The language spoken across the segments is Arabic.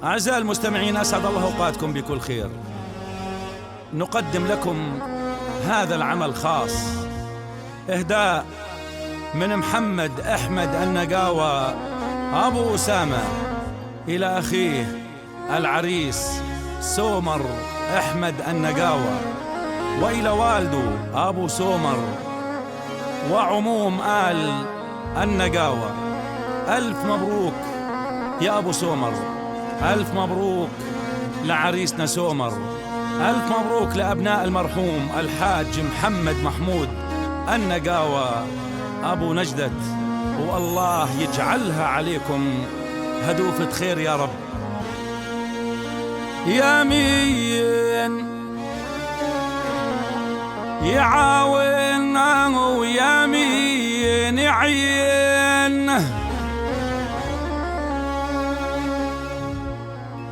أعزائي المستمعين، أسعد الله أوقاتكم بكل خير. نقدم لكم هذا العمل خاص إهداء من محمد أحمد النقاوة أبو أسامة إلى أخيه العريس سومر أحمد النقاوة، وإلى والده أبو سومر وعموم آل النقاوة. ألف مبروك يا أبو سومر، ألف مبروك لعريسنا سومر، ألف مبروك لأبناء المرحوم الحاج محمد محمود النقاوة أبو نجدة، والله يجعلها عليكم هدوفة خير يا رب. يمين يعاون ويمين يعين،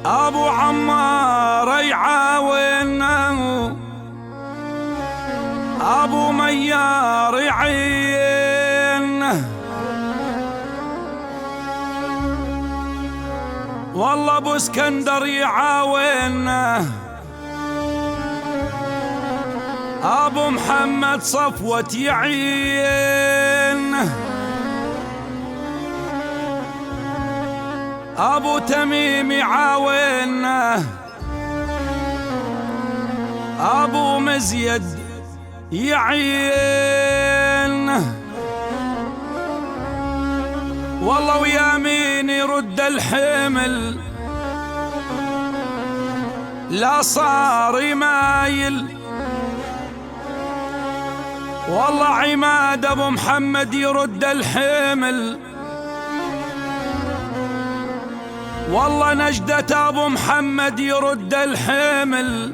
أبو عمار يعاون أبو ميار يعين، والله أبو اسكندر يعاون أبو محمد صفوة يعين، أبو تميم يعاون أبو مزيد يعين، والله ويمين يرد الحمل لا صار يمايل، والله عماد أبو محمد يرد الحمل، والله نجدة أبو محمد يرد الحمل،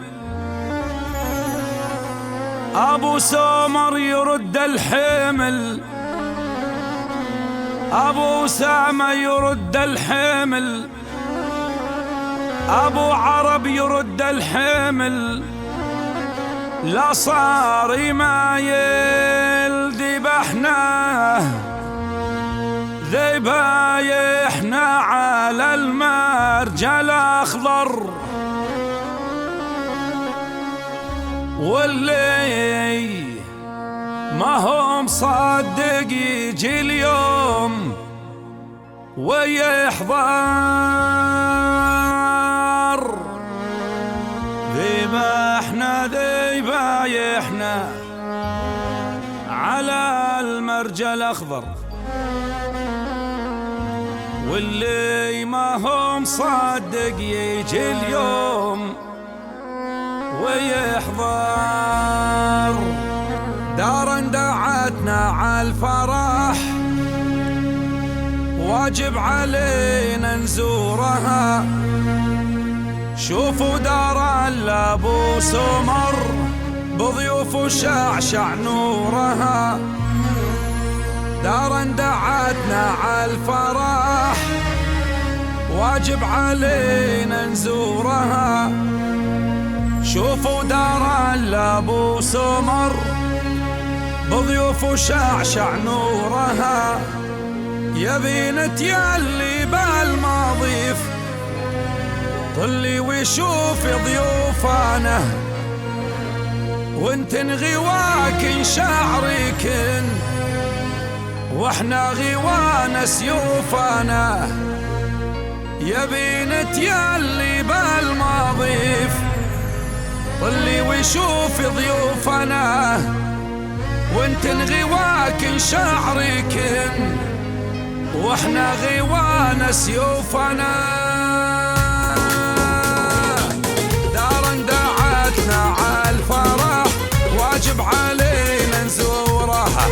أبو سومر يرد الحمل، أبو أسامة يرد الحمل، أبو عرب يرد الحمل لا صار يمايل، ذبايحنا على المرج الأخضر، واللي ما هم صدق يجي اليوم ويحضر، ذبايحنا على المرج الأخضر، واللي ما هم صدق يجي اليوم ويحضر. دارا دعتنا عالفرح واجب علينا نزورها، شوفوا دار الأبو سومر بضيوف شعشع نورها، دارا دعتنا عالفرح واجب علينا نزورها، شوفوا دار الأبو سومر بضيوف شعشع نورها، يا بنت ياللي بالمضيف طلي وشوفي ضيوفانا، وانت غواكن شعركن واحنا غوانا سيوفانا، يا بنت ياللي بالمضيف طلي وشوفي ضيوفنا، وانت غواكن شعركن واحنا غوانا سيوفنا. دارا دعتنا عالفرح واجب علينا نزورها،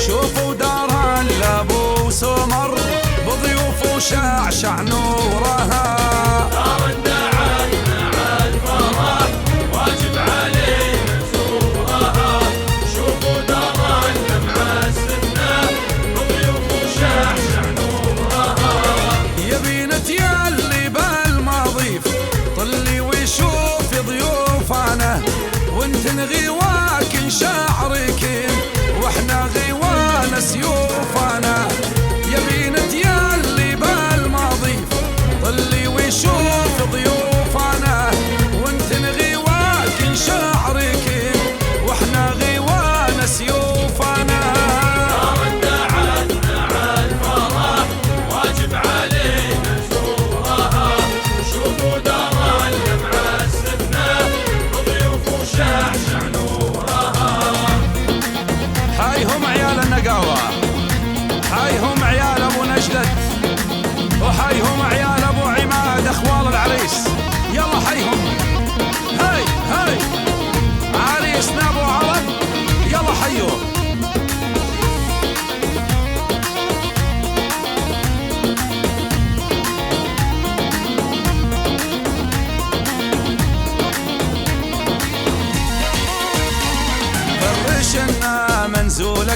شوفوا دار الأبو سومر بضيوف وشعشع نورها، دارا دعتنا عالفرح واجب علينا نزورها، شوفوا دار المعسنا بضيوف وشعشع نورها، يا بنت ياللي بالمضيف طلي وشوفي ضيوفنا، وانت غواكن شعركن واحنا غوانا سيوفنا، يا بنت ياللي بالمضيف طلي وشوفي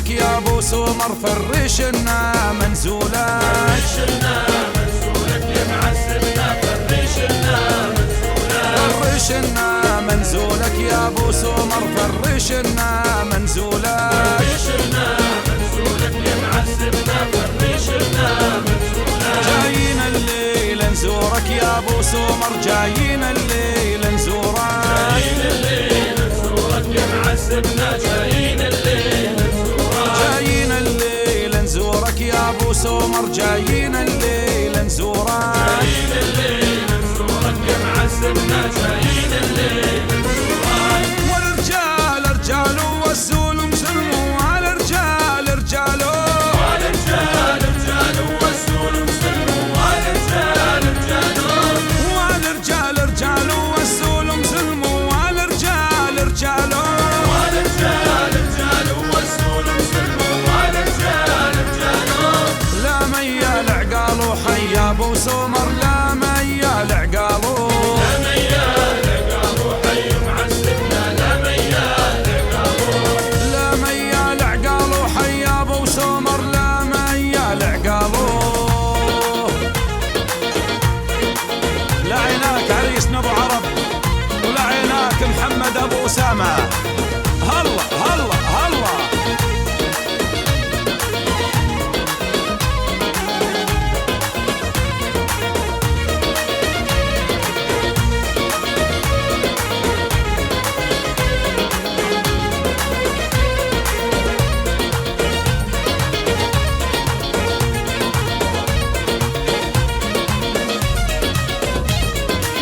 منزولك يا ابو سمر فرشنا منزولك، فرشنا منزولك يا معسبنا، فرشنا منزولك، فرشنا منزولك يا ابو سمر فرشنا منزولك، فرشنا منزولك يا معسبنا، فرشنا منزولك. جايين الليل نزورك يا ابو سمر، جايين الليل نزورك، جايين الليل نزورك يا معسبنا، جايين الليل نزورك، جايين الليل نزورك يا ابو سمر، جايين الليل نزورك، جايين الليل نزورك يا معسبنا، جايين الليل نزورك. والرجال رجالو والسلم سلموا على رجال رجالو، على رجال رجالو والسلم سلموا على رجال رجالو، وعلى رجال رجالو والسلم سلموا على رجال رجالو، على رجال رجالو والسلم سلموا على رجال رجالو. لا ميال عقالو حي ابو سمر، لا ميال عقالو، لا ميال عقالو حي معسبنا، لا ميال عقالو، لا ميال عقالو حي ابو سمر، لا ميال عقالو. لعيناك عريسنا ابو عرب، ولعيناك محمد ابو اسامه، هلا هلا هلا.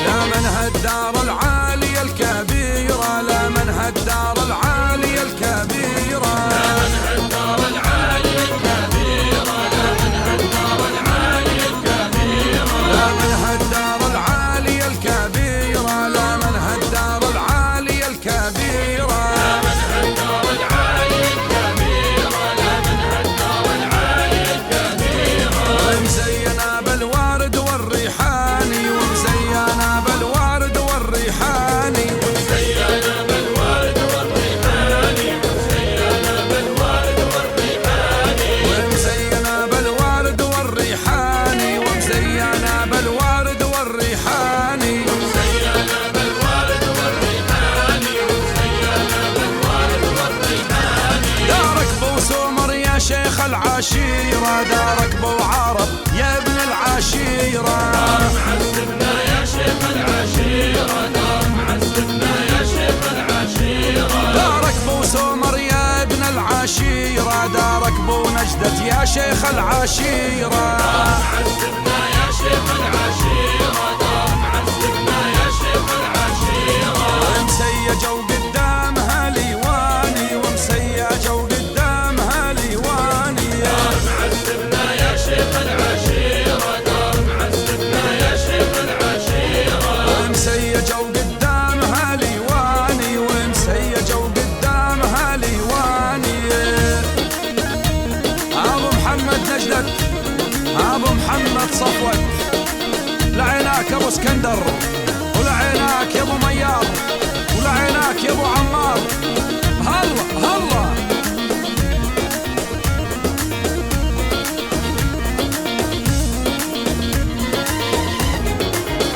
لا من هالدار العالية الكبيرة، لا من هالدار العالية الكبيرة، لا من هالدار العالية الكبيرة، لا من هالدار العالية الكبيرة، لا من هالدار العالية الكبيرة، لا من هالدار العالية الكبيرة، لا من هالدار العالية الكبيرة، لا من هالدار العالية الكبيرة. ومزينة بالورد والريحاني، ومزينة بالورد والريحاني، زينا بالورد والريحاني، زينا بالورد والريحاني، ومزينة بالورد والريحاني، ومزينة بالورد والريحاني. زينا بالورد والريحاني، زينا بالورد والريحاني. دارك بو سمر يا شيخ العشيرة، دارك بو عرب يا ابن العشيرة، معسبنا يا شيخ العشيرة، دار معسبنا يا شيخ العشيرة، دارك بو سمر يا ابن العشيرة، دارك بو نجدة يا شيخ العشيرة، معسبنا يا شيخ العشيرة، دار معسبنا يا شيخ العشيرة. ومسيجة وقدامها ليواني، ومسيجة وقدامها ليواني، معسبنا يا شيخ العشيرة، دار معسبنا يا شيخ العشيرة، ومسيجة وقدامها ليواني، ومسيجة وقدامها ليواني. ابو محمد نجدة، ابو محمد صفوت، لعيناك ابو اسكندر، ولعيناك يا ابو ميار، ولعيناك يا ابو عمار، هلا هلا.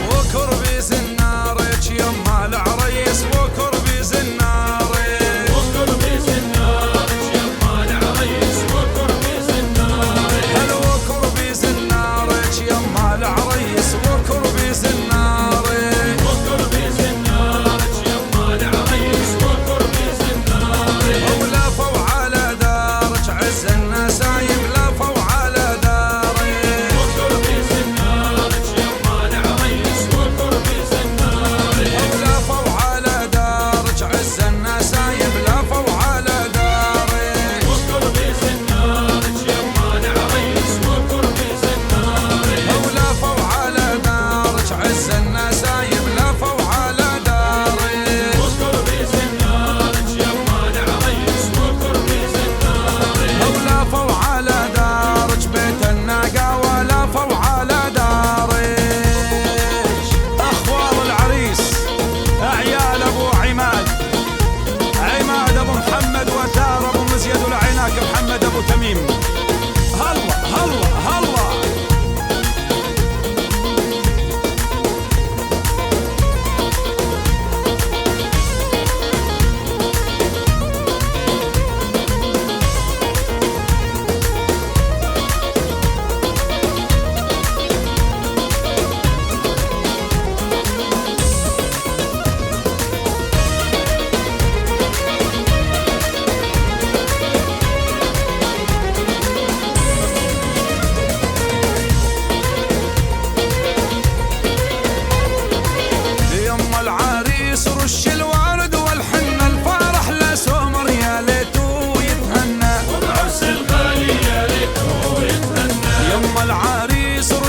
وكربي زنارك يما العريس، وكربي زنارك، وقربي زنارك يما العريس، وقربي زنارك، هل وكربي زنارك يما العريس، وكربي زنارك، وقربي زنارك يما العريس، وقربي زنارك. ولف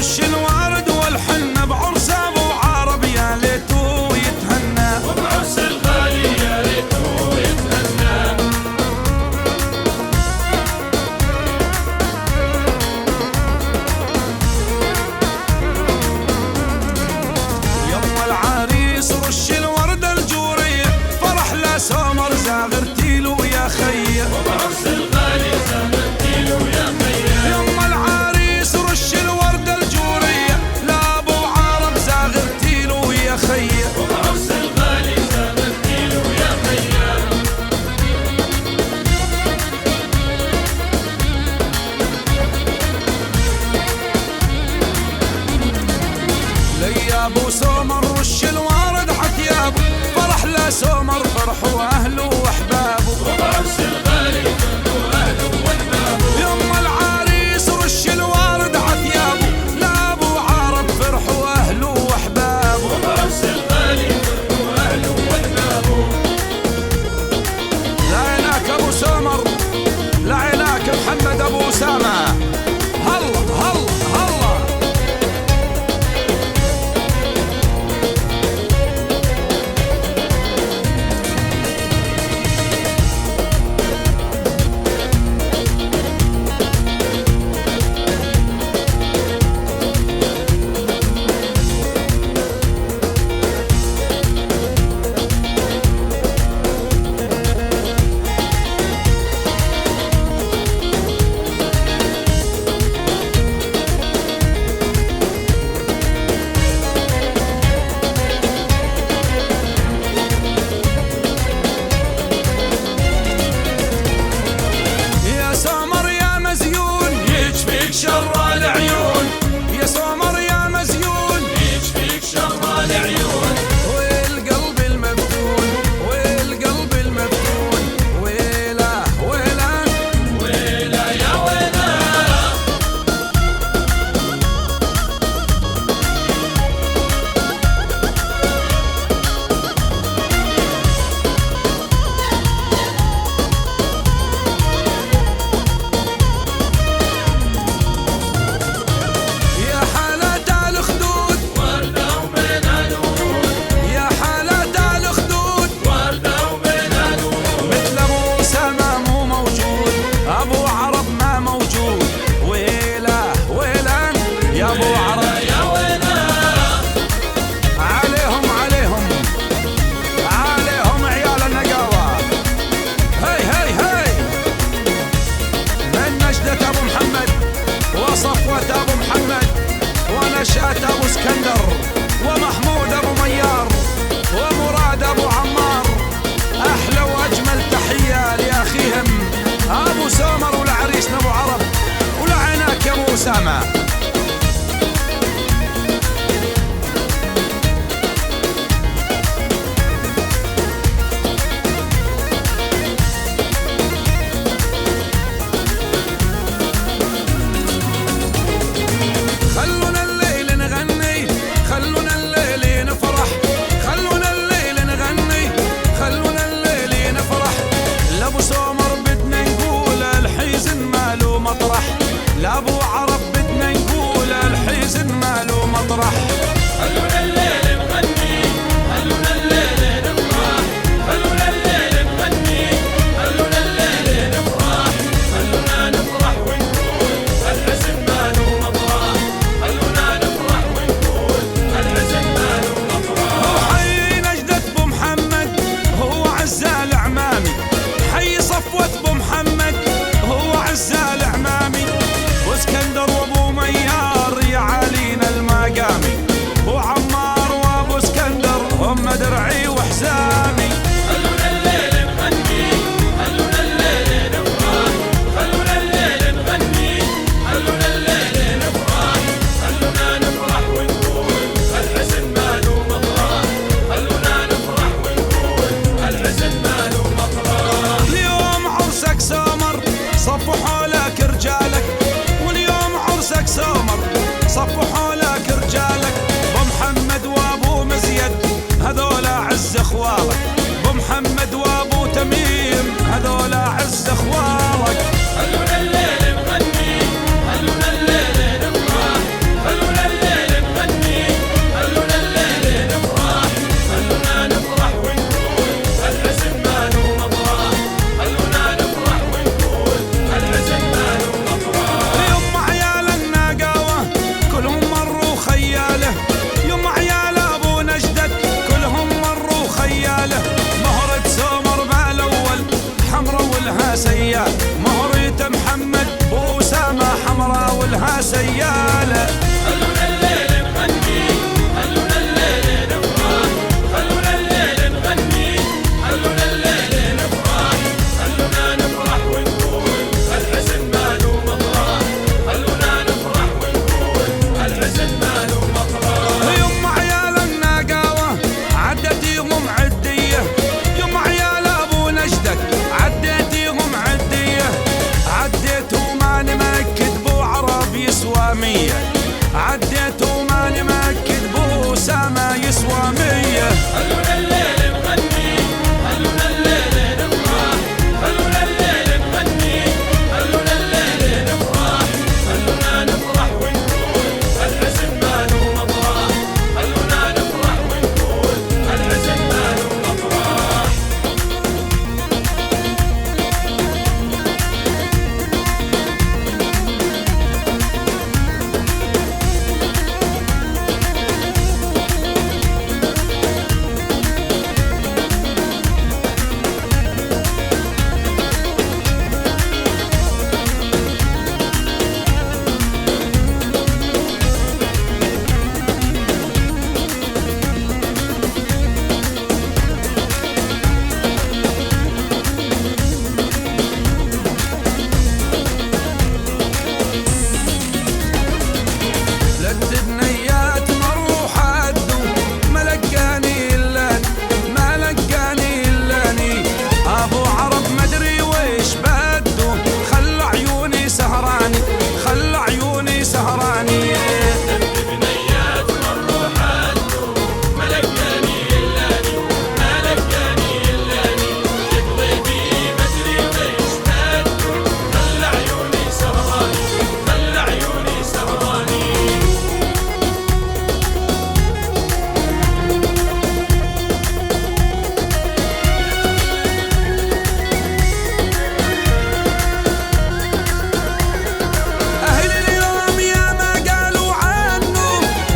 رش الورد والحنة بعرس ابو عرب يا ليتو يتهنى، وبعرس الغالي يا ليتو يتهنى. يما العريس رش الورد الجورية، فرح لا سمر زاغرتي له يا خيه، وبعرس الغالي زاغرتي له يا خيه. يما العريس رش الورد الجورية، لا ابو عرب زاغرتي له يا خيه، وبعرس الغالي زاغرتي له يا خيه. لي ابو سمر رش الورد حتيابه، فرح لا سمر فرحوا اهله واحبابه، وبعرس الغالي فرحوا اهله واحبابه. يما العريس رش الورد عتيابه، لا ابو عرب فرحوا اهله واحبابه، وبعرس الغالي فرحوا اهله واحبابه. لعيناك ابو سمر، لعيناك محمد ابو اسامه، هلا هلا هلا. يا سمر يا مزيون يجفيك شر العيون، يا سمر يا مزيون، يجفيك شر العيون. والقلب المفتون والقلب المفتون، ويله ويله ويلا يا ويلا، يا حالة الخدود، وردة وبين الورود، يا حالة الخدود، وردة وبين الورود. مثل ابو اسامه مو موجود، ابو عرب ما موجود، ويله ويله يا ابو عرب. يا ويلا، عليهم عليهم عليهم عيال النقاوة، هي هي هي من نجدة ابو محمد وصفوة ابو محمد ونشأة ابو اسكندر ومحمود ابو ميار ومراد ابو عمار، احلى واجمل تحية لاخيهم ابو سمر ولعريسنا ابو عرب، ولعيناك يا ابو اسامة. خلونا الليل نغني عيونها سيالة. خلونا الليل نغني، خلونا الليل نفرح، خلونا الليل نغني، خلونا الليل نفرح، خلونا نفرح ونقول الحزن ما له مطرح، خلونا نفرح ونقول الحزن ما له مطرح. يوم عيال النقاوة عدت يوم عدية، يوم عيال ابو نجدك عديت يوم عدية، عديت وماني مأكد بو عرب يسوى 100، عديت وماني مأكد بو سما يسوى 100. خلونا الليل نغني، خلونا الليل نفرح، خلونا الليل نغني، خلونا الليل نفرح، خلونا نفرح ونقول الحزن ما له مطرح، خلونا نفرح ونقول الحزن ما له مطرح. للتبنيات مروح عدو ما لقاني إلاني، ما لقاني إلاني، أبو عرب مدري ويش بده، خلى عيوني سهراني، خلى عيوني سهراني. البنيات مروا حالته ما لقاني إلاني، ما لقاني إلاني، يقضي بي مدري ويش بده، خلى عيوني سهراني، خلى عيوني سهراني. أهل اليوم يا ما قالوا عنه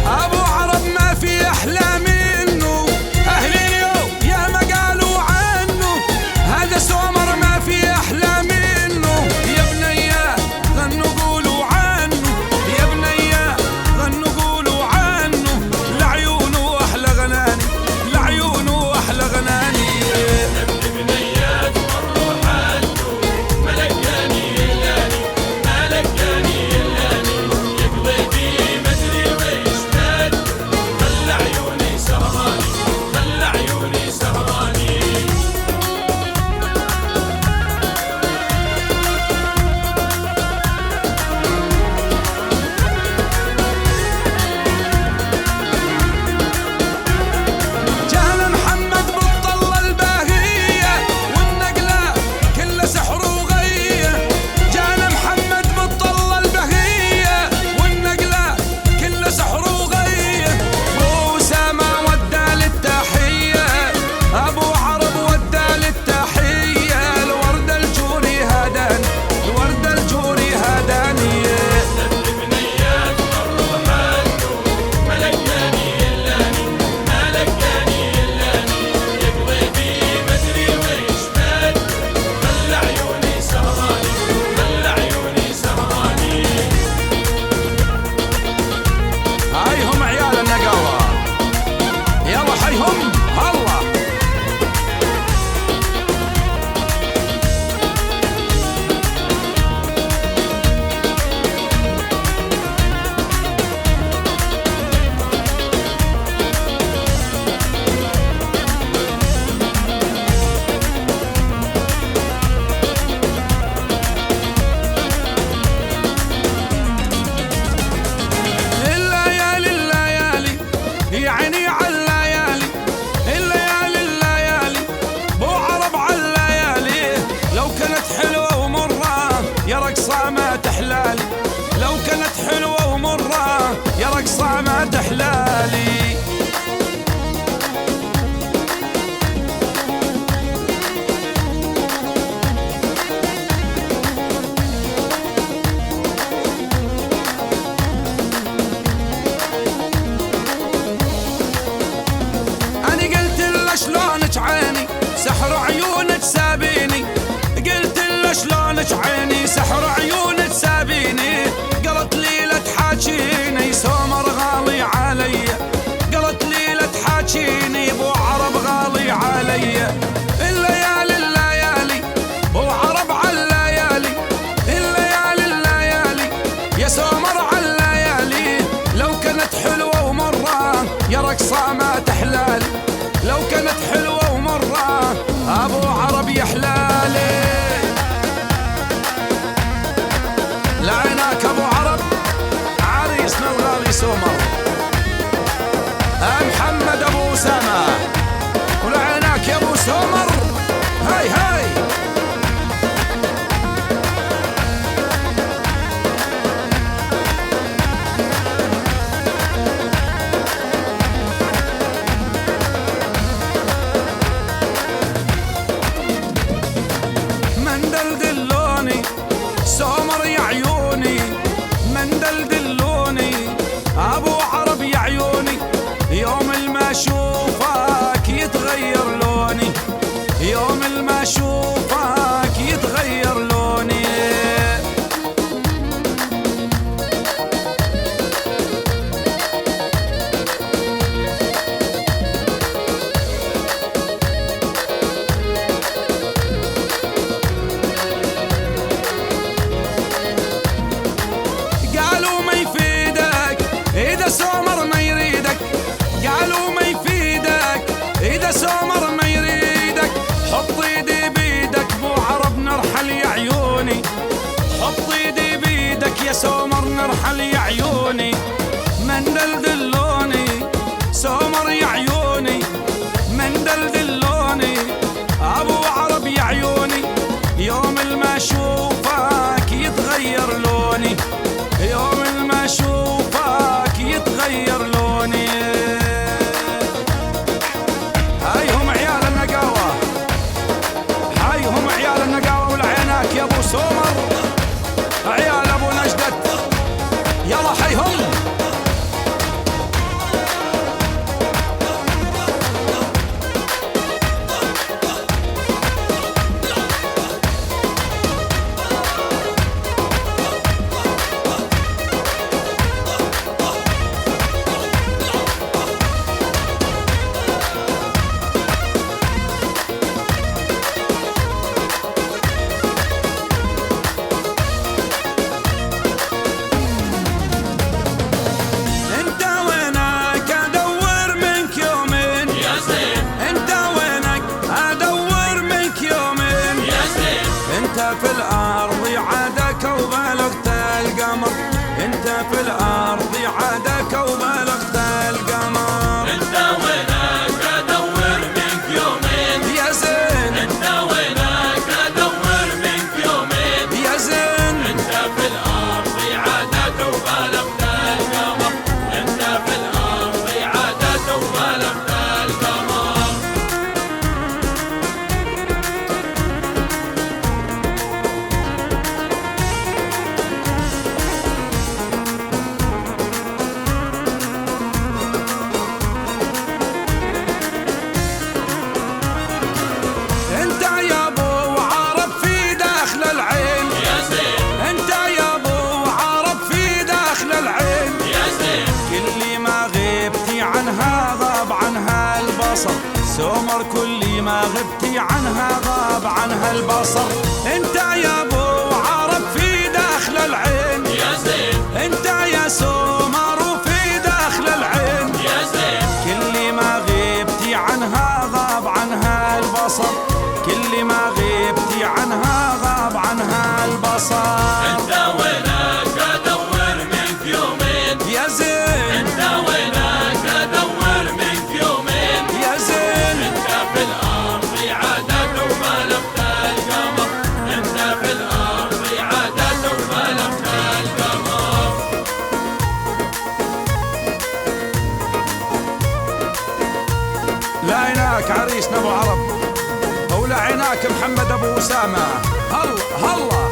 أبو عرب ما في أحلى منه، أهل اليوم يا ما قالوا عنه هذا سومر ما في أحلى منه. يا بنيا غنوا قولوا عنه، يا بنيا غنوا قولوا عنه، لعيونه أحلى غناني، لعيونه أحلى غناني. البنيات مروا حالته ما لقاني إلاني، ما لقاني إلاني، يقضي بي مدري ويش بده، خلى عيوني سهراني، خلى عيوني سهراني. جانا محمد بالطلة الباهية والنقلة كلها سحر وغية، جانا محمد بالطلة الباهية والنقلة كلها سحر وغية، وأسامة ودى للتحية، أبو عرب ودى للتحية، الوردة الجوري هداني، الوردة الجوري هداني. البنيات مروا حالته ما لقاني إلاني، ما لقاني إلاني، يقضي بي مدري ويش بده، خلى عيوني سهراني، خلى عيوني سهراني. هايهم عيال النقاوة، يلا حيهم الله. الليالي الليالي يا عيني عالليالي، الليالي الليالي بو عرب عالليالي، لو كانت حلوة ومرة يا رقصة ما تحلالي، لو كانت حلوة ومرة يا رقصة ما تحلالي. شلونك عيني سحر عيونك سابيني، قالت لي كانت حلوة ومرة يا رقصة ما تحلال، لو كانت حلوة ومرة أبو عرب يحلالي. لعيناك أبو عرب عريس مولالي سومر محمد أبو أسامة، ولعيناك يا أبو سومر. هاي هاي من دلدلوني سومر يا عيوني، من دلدلوني أبو عرب يا عيوني، يوم ما أشوفك يتغير لوني، يوم ما أشوفك يتغير لوني. قالوا ما يفيدك إذا سومر ما يريدك، قالوا ما يفيدك إذا سومر ما يريدك، حط ايدي بيدك بو عرب نرحل يا عيوني، حط ايدي بيدك يا سومر نرحل يا عيوني. من دلدلوني سومر يا عيوني، من دلدلوني أبو عرب يا عيوني، يوم ما أشوفك يتغير لوني، يوم ما أشوفك يتغير لوني. هاي هم عيال النقاوة، هاي هم عيال النقاوة، ولعيناك يا أبو سومر عيال أبو نجدة، يلا حيهم. في الأرض عادك وبلغت القمر، انت في الأرض عادك وبلغت القمر. انت وينك ادور منك يومين يا زين، انت وينك ادور منك يومين يا زين. انت في الأرض عادك وبلغت القمر، انت في الأرض عادك وبلغت القمر. سومر كل ما غبتي عنها غاب عنها البصر، انت يا ابو عرب في داخل العين، يا زين انت يا سومر وفي داخل العين، يا زين كل ما غبتي عنها غاب عنها البصر، كل ما غبتي عنها غاب عنها البصر. انت وينك ادور منك يومين يا زين، انت وينك ادور منك يومين يا زين. انت في الأرض عادك وبلغت القمر، انت في الأرض عادك وبلغت القمر. لعيناك عريسنا ابو عرب، ولعيناك محمد ابو اسامه. هلا هلا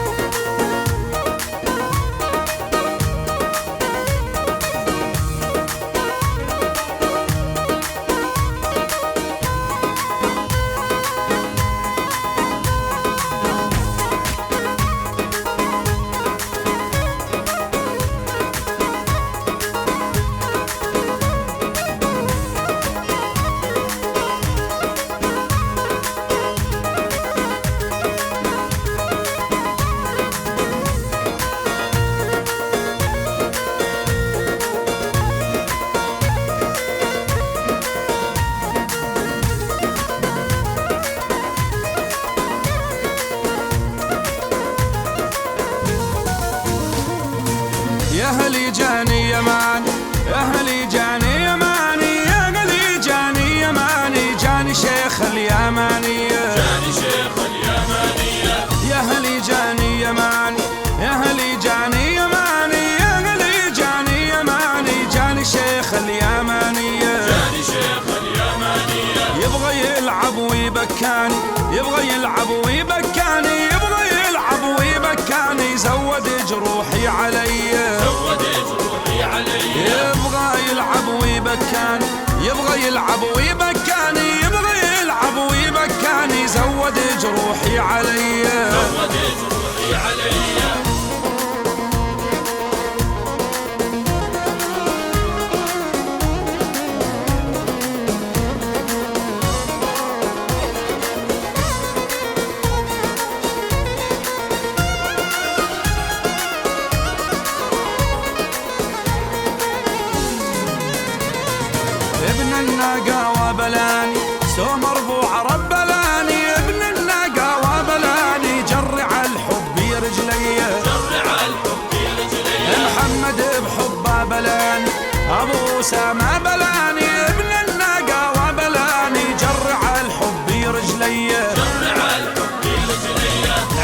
اليمانية، جاني شيخ اليمانية، يبغى يلعب ويبكاني، يبغى يلعب ويبكاني، يبغى يلعب ويبكاني، زود جروحي علي، زود جروحي علي، يبغى يلعب ويبكاني، يبغى يلعب ويبكاني، يبغى يلعب ويبكاني، زود جروحي علي، زود جروحي علي. ابن الناقة وبلاني سمر بو عرب بلاني، ابن الناقة وبلاني جرع الحب رجلي، جرع الحب رجلي، محمد بحبه بلاني، ابو اسامة بلاني، ابن الناقة وبلاني جرع الحب رجلي، جرع الحب رجلي،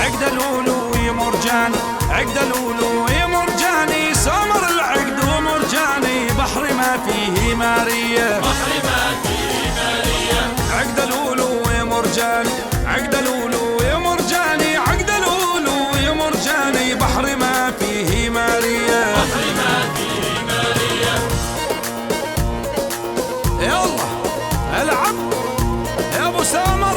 عقد الولو مرجاني، عقد الولو مرجاني، سمر العقد ومرجاني، بحر ما فيه مارية، بحر ما فيه مارية، عقد الولو مرجاني، عقد الولو مرجاني، عقد الولو مرجاني، بحر ما فيه مارية، بحر ما فيه مارية. يلا العب يا ابو سامر.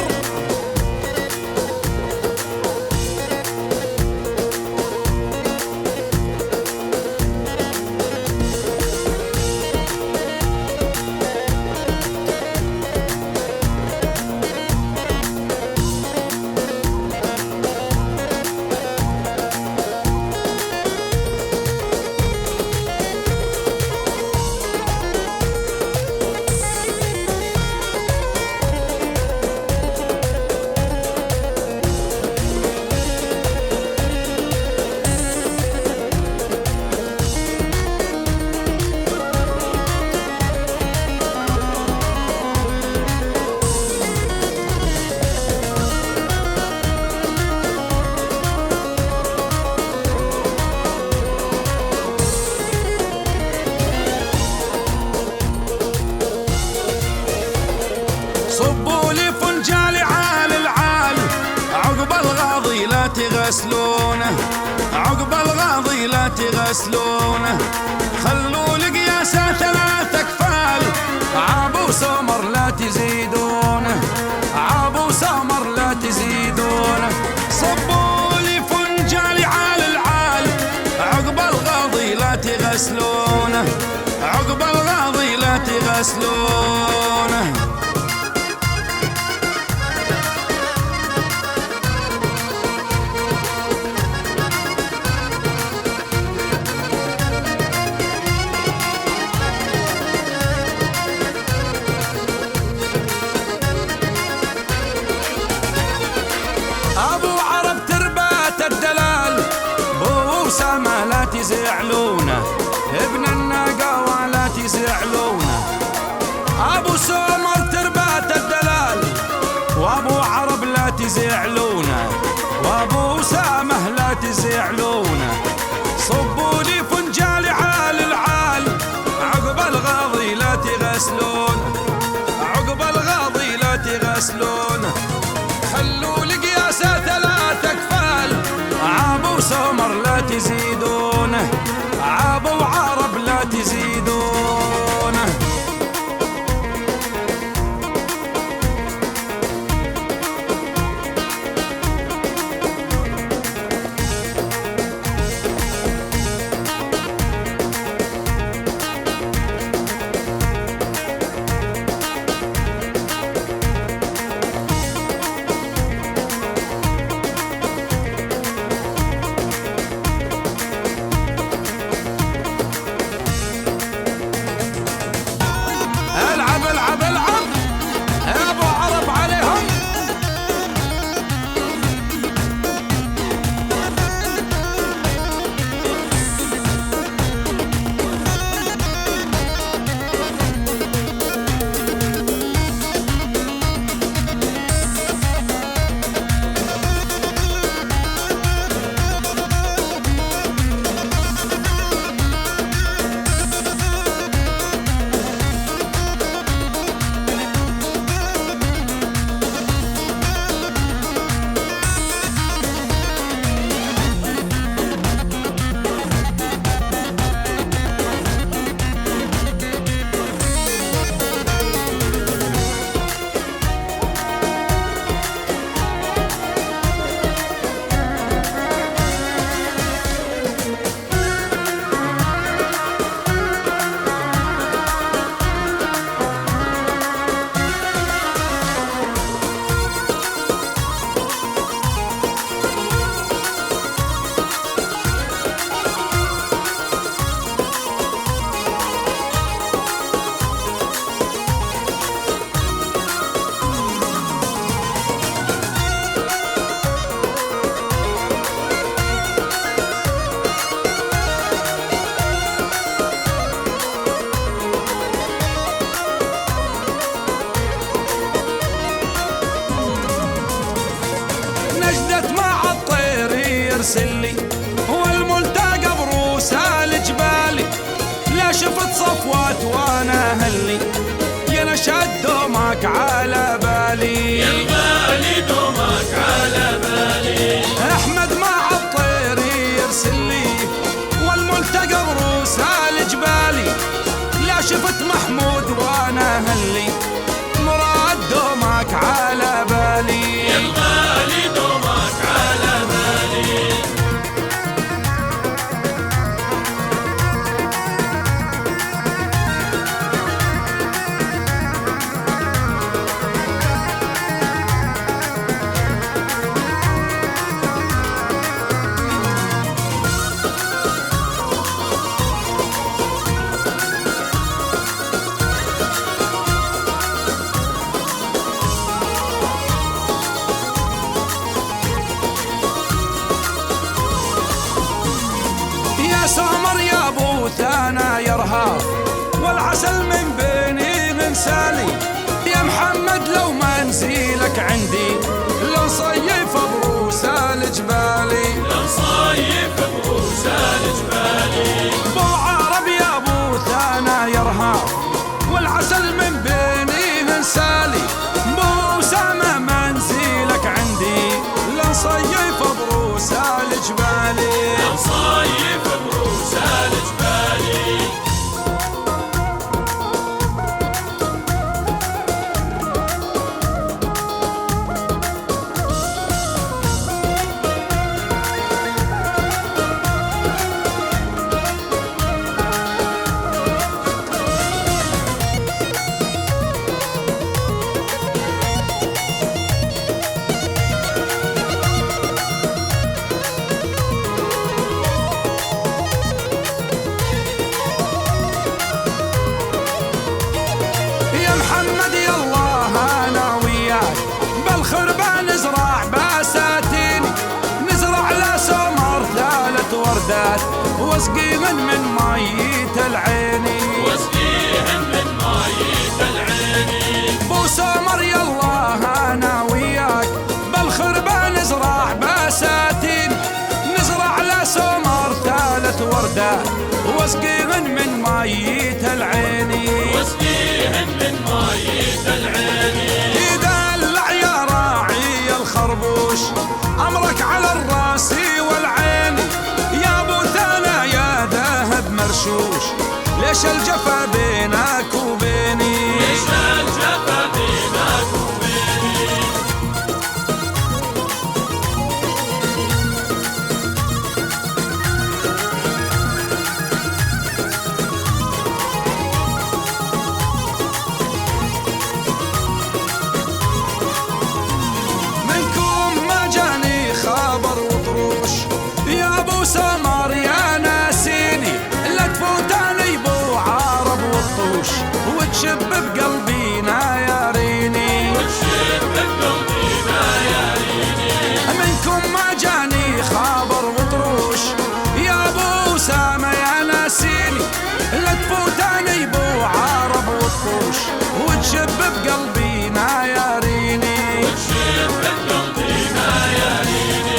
صبوا لي فنجال عال العال، عقب الغاضي لا تغسلونه، عقب الغاضي لا تغسلونه، خلوا القياسة 3 أكفال، عابو سمر لا تزيدونه، عابو سمر لا تزيدونه، صبوا لي فنجال عال العال، عقب الغاضي لا تغسلونه، عقب الغاضي لا تغسلونه. ابو عرب تربات الدلال، بو اسامة لا تزعلونه، ابن الناقة ولا تزعلونه، ابو سمر تربات الدلال، وابو عرب لا تزعلونه، وابو اسامة لا تزعلونه، صبوا لي فنجال عال العال، عقب الغاضي لا تغسلونه، عقب الغاضي لا تغسلونه، خلوا القياسة 3 أكفال، عابو سمر لا تزيدونه، عابو عرب لا تزيدونه. يرسلي، والملتقى بروس الجبالي، لا شفت صفوات وانا اهلي، يا نشاد دومك على بالي، يا الغالي دومك على بالي. احمد مع الطير يرسلي، والملتقى بروس الجبالي، لا شفت محمود وانا اهلي، مراد دومك على بالي، يا الغالي دومك على بالي. يا سمر يا بوثانا يا رهاف، والعسل من بيني غنسالي، يا محمد لو منزلك عندي لنصيف بروس الجبالي، لنصيف بروس الجبالي. بو عرب يا بوثانا يا رهاف، والعسل من بيني غنسالي، بو اسامه منزلك عندي لنصيف بروس الجبالي، لنصيف بروس الجبالي. يا محمد يالله انا وياك بالخربة نزرع بساتين، نزرع له سمر 3 وردات، واسقيهن من مية العيني، واسقيهن من مية العيني. بو سمر يالله انا وياك بالخربة نزرع بساتين، نزرع له سمر 3 وردات، واسقيهن من مية العيني، واسقيهن من مية العيني. يدلع يا راعي الخربوش، امرك على الراس والعين، يا بوثانا يا ذهب مرشوش، ليش الجفا بينك وبيني، ليش الجفا بينك وبيني. منكم ما جاني خبر وطروش، يا ابو سمر يا ناسيني، لا تفوتني بو عرب والطوش، وتشب بقلبي نايريني، وتشب بقلبي نايريني. منكم ما جاني خبر وطروش، يا ابو سامة يا ناسيني، لا تفوتني بو عرب والطوش، وتشب بقلبي نايريني، وتشب بقلبي نايريني.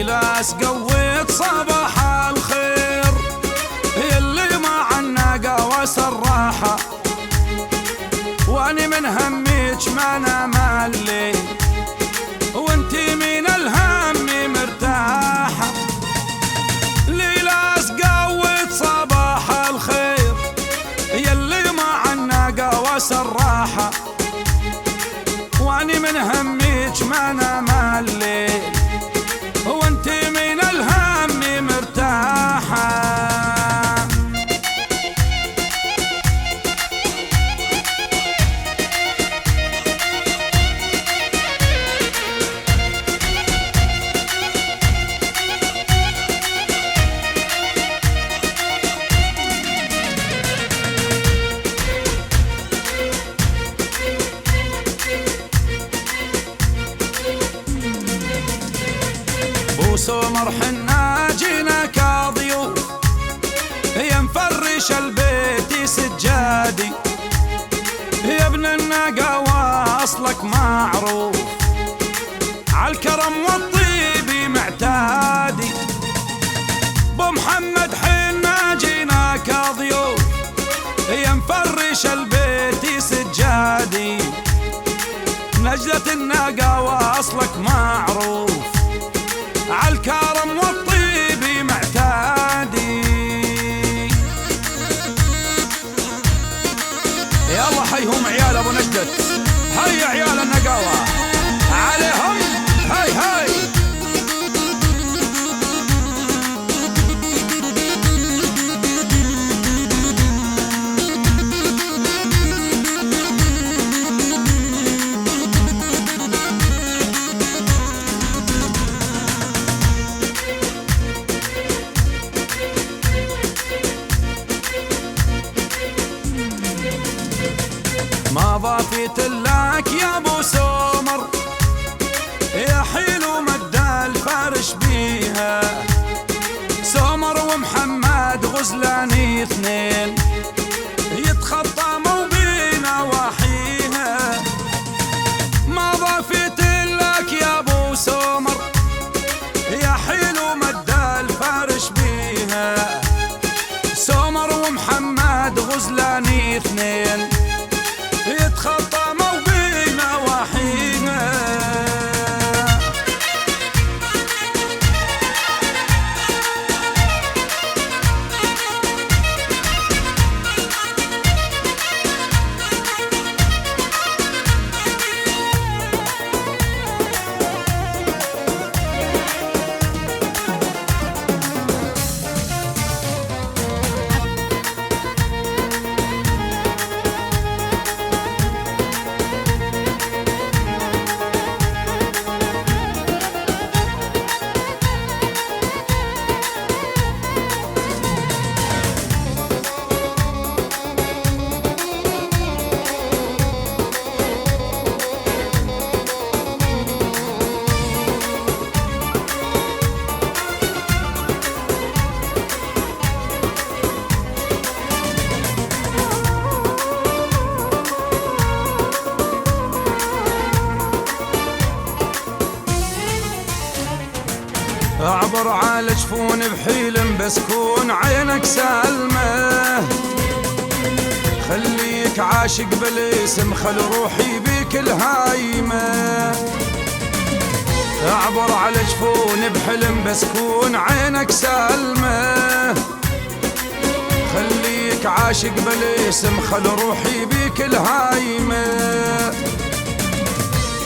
ناس قويت صباح الخير اللي مع الناقة وسراحة، واني من هميج ما انا مالي وانتي من الهم مرتاحة. عسى الراحة، واني من هميج ما نام الليل، وانت من الهم مرتاحة. سمر حنا جينا كضيوف، يا مفرش البيت سجادي، يا ابن الناقة واصلك معروف، عالكرم والطيب معتادي. بو محمد حنا جينا كضيوف، يا مفرش البيت سجادي، نجدة الناقة واصلك معروف، عالكرم والطيب معتادي. يلا حيهم عيال ابو نجدة، هيا عيال النقاوة عليهم، هاي هاي. ما ضافيت لك يا ابو سمر، يا حلو مد الفرش بيها، سمر ومحمد غزلاني اثنين، يتخطموا بينا وحيها. ما ضافيت لك يا ابو سمر، يا حلو مد الفرش بيها، سمر ومحمد غزلاني اثنين، يتخطموا بينا وحينا. اعبر على جفون بحيل بسكون عينك سالمه، خليك عاشق بالاسم خل روحي بيك الهايمه. اعبر على جفون بحلم بسكون عينك سالمه، خليك عاشق بالاسم خل روحي بيك الهايمه.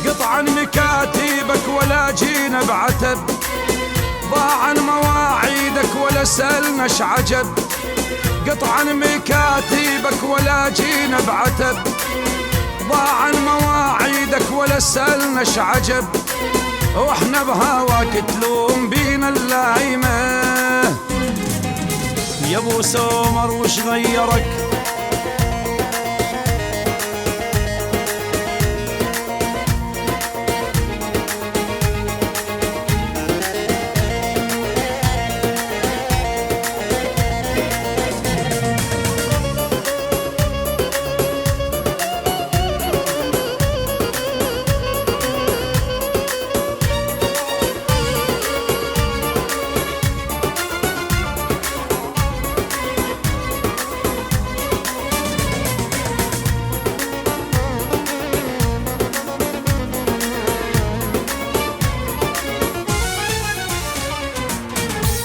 قطعا مكاتبك ولا جينا بعتب، ضاعا مواعيدك ولا سألناش عجب، قطعا مكاتبك ولا جينا بعتب، ضاعا مواعيدك ولا سألناش عجب، واحنا بهواك تلوم بينا اللايمة. يا ابو سمر وش غيرك؟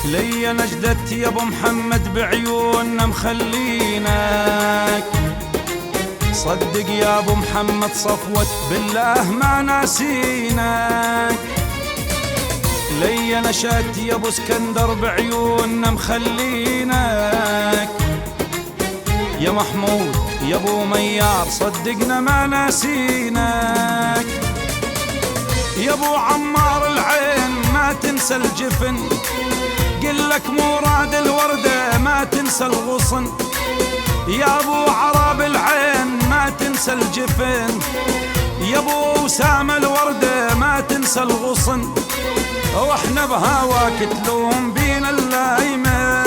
ليا نجدت يا ابو محمد بعيوننا مخلينك، صدق يا ابو محمد صفوت بالله ما ناسينك. لي نشأت يا ابو اسكندر بعيوننا مخلينك. يا محمود يا ابو ميار صدقنا ما ناسينك. يا ابو عمار العين ما تنسى الجفن، قلك مراد الوردة ما تنسى الغصن. يا ابو عرب العين ما تنسى الجفن. يا ابو أسامة الوردة ما تنسى الغصن. واحنا بهواك تلوم بينا اللايمة.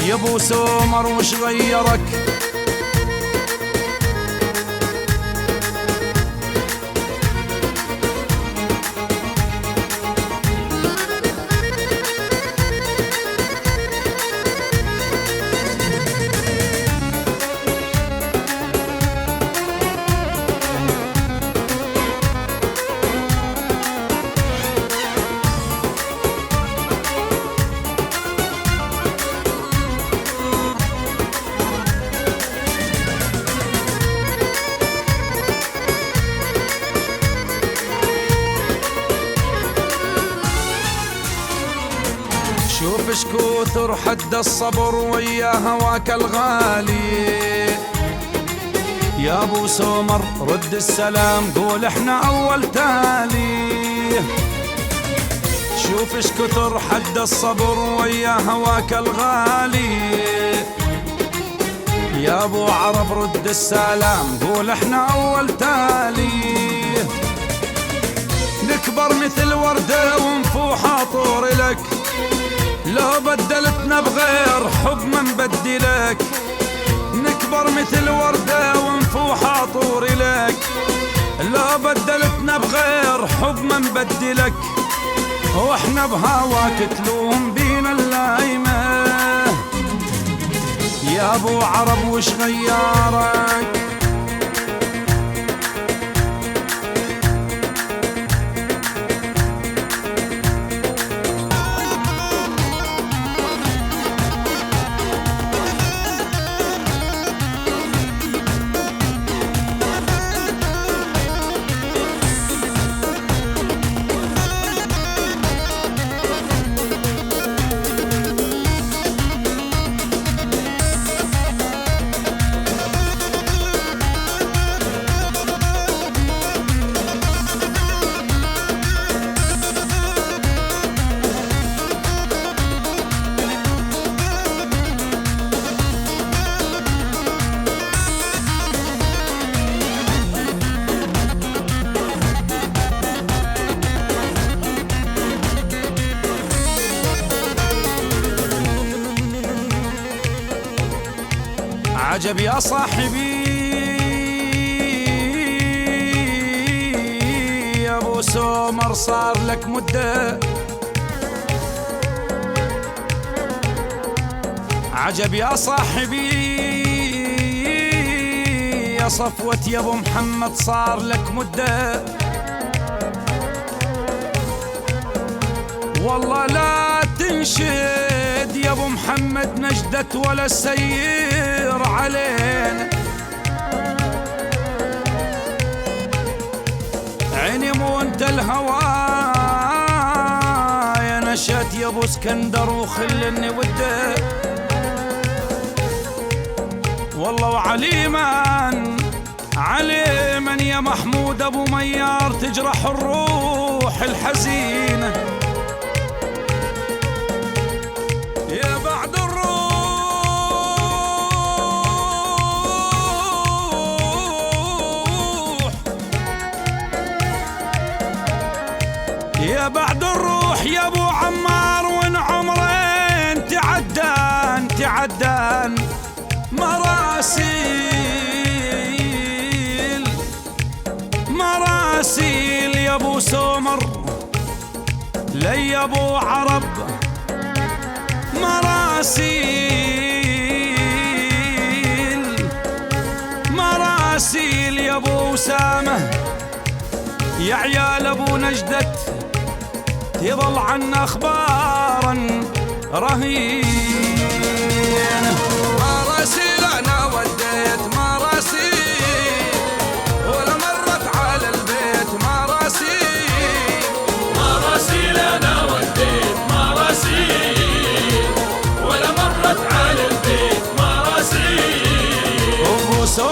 يا ابو سومر وش غيرك؟ شوف اش كثر حد الصبر ويا هواك الغالي. يا ابو سومر رد السلام قول احنا اول تالي. شوف اش كثر حد الصبر ويا هواك الغالي. يا ابو عرب رد السلام قول احنا اول تالي. نكبر مثل وردة ونفوح عطور لك، لو بدلتنا بغير حب ما نبدلك. نكبر مثل وردة ونفوح عطور لك، لو بدلتنا بغير حب ما نبدلك. واحنا بهواك تلوم بينا اللايمة. يا ابو عرب وش غيارك؟ عجب يا صاحبي يا ابو سومر صار لك مدة. عجب يا صاحبي يا صفوة يا ابو محمد صار لك مدة. والله لا تنشد يا ابو محمد نجدة ولا السير علينا. عيني مو انت الهوى يا نشأت يا ابو اسكندر وخلني وده. والله وعليما عليما يا محمود ابو ميار تجرح الروح الحزينة. يا بعد الروح يا بعد الروح يا ابو عمار وان عمرين تعدان مراسيل يا ابو سومر لي يا ابو عرب مراسيل يا ابو أسامة يا عيال ابو نجدة تظل عنا اخبارا رهين. مراسيل انا وديت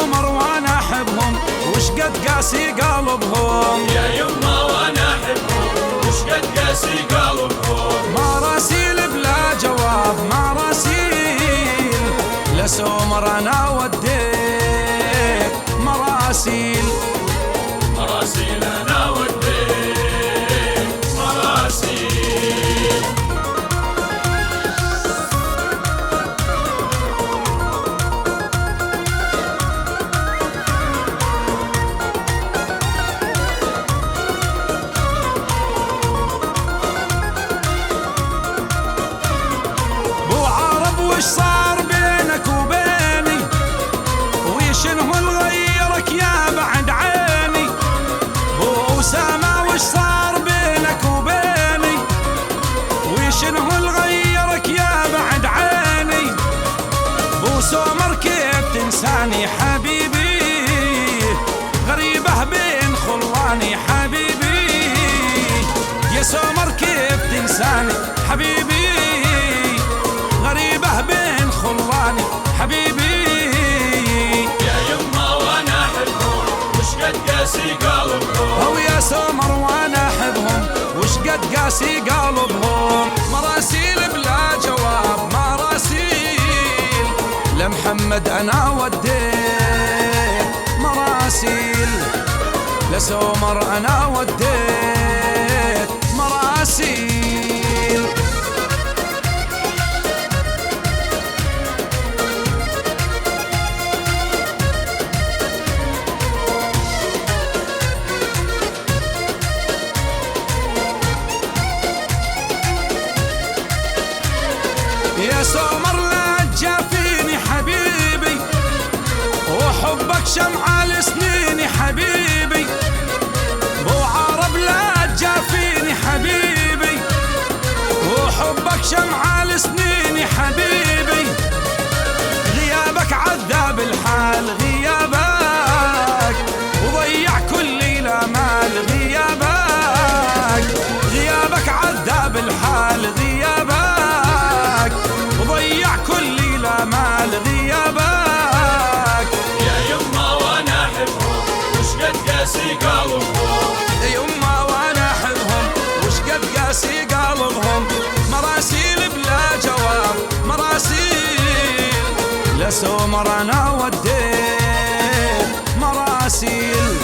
سمر وانا احبهم وش قد قاسي قلبهم. يا يما وانا احبهم وش قد قاسي قلبهم. مراسيل بلا جواب مراسيل لسمر انا وديت مراسيل. مراسيل انا وديت مراسيل. وش صار بينك وبيني وشنو الغيرك يا بعد عيني. وأسامة وش صار بينك وبيني وشنو الغيرك يا بعد عيني. وسمر كيف تنساني حبيبي غريبة بين خلاني حبيبي. يا سمر كيف تنساني حبيبي غريبة بين خلاني حبيبي. يا يما وانا احبهم وش قد قاسي قلبهم. او يا سمر وانا احبهم وش قد قاسي قلبهم. مراسيل بلا جواب مراسيل لمحمد انا وديت مراسيل لسمر انا وديت مراسيل. يا سمر لا تجافيني حبيبي وحبك شمعة لسنيني حبيبي. بو عرب لا تجافيني حبيبي وحبك شمعة لسنيني حبيبي. غيابك عذاب الحال غيابك وضيع كل الامال غيابك. غيابك عذاب الحال غيابك وضيع كل الامال غيابك. يا يما وانا احبهم وش قد قاسي قلبهم. يا يما وانا احبهم وش قد قاسي قلبهم. مراسيل بلا جواب مراسيل لسمر انا وديت مراسيل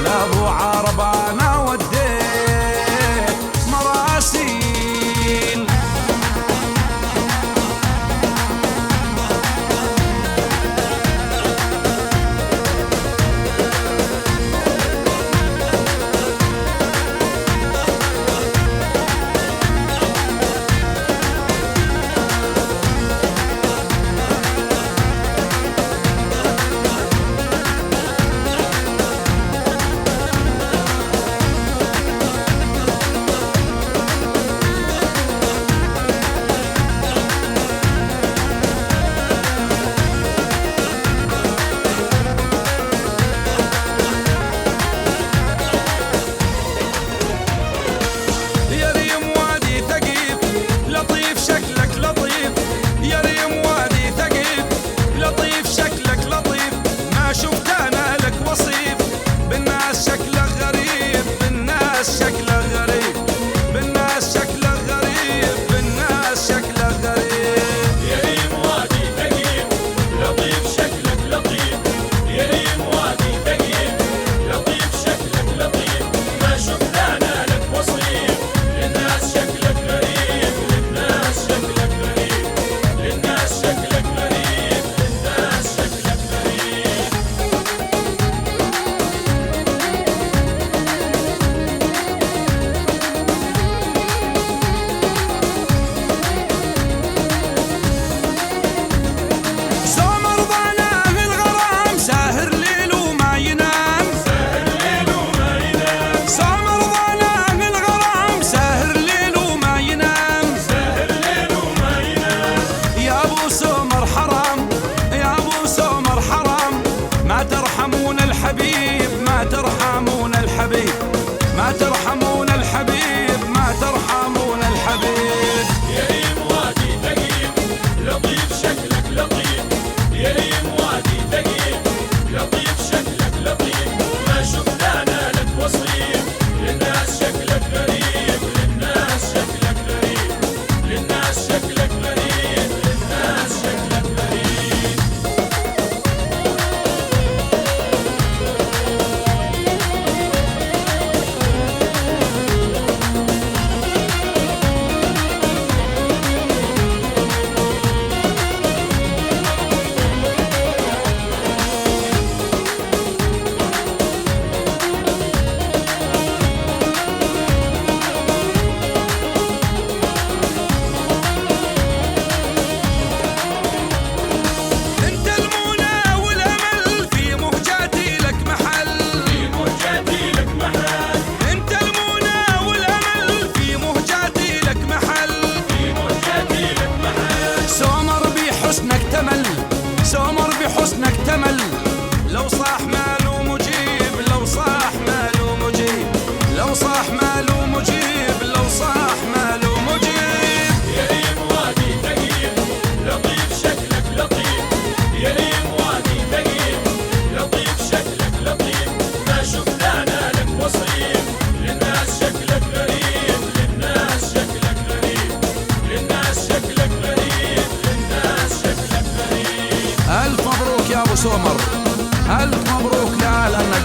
لابو عرب انا وديت مراسيل.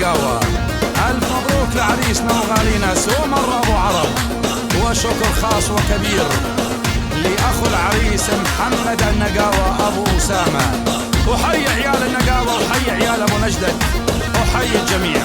النقاوة. ألف مبروك لعريسنا وغالينا سو مرة أبو عرب. وشكر خاص وكبير لأخو العريس محمد النقاوة أبو أسامة. وحي عيال النقاوة وحي عيال أبو نجدة وحي الجميع.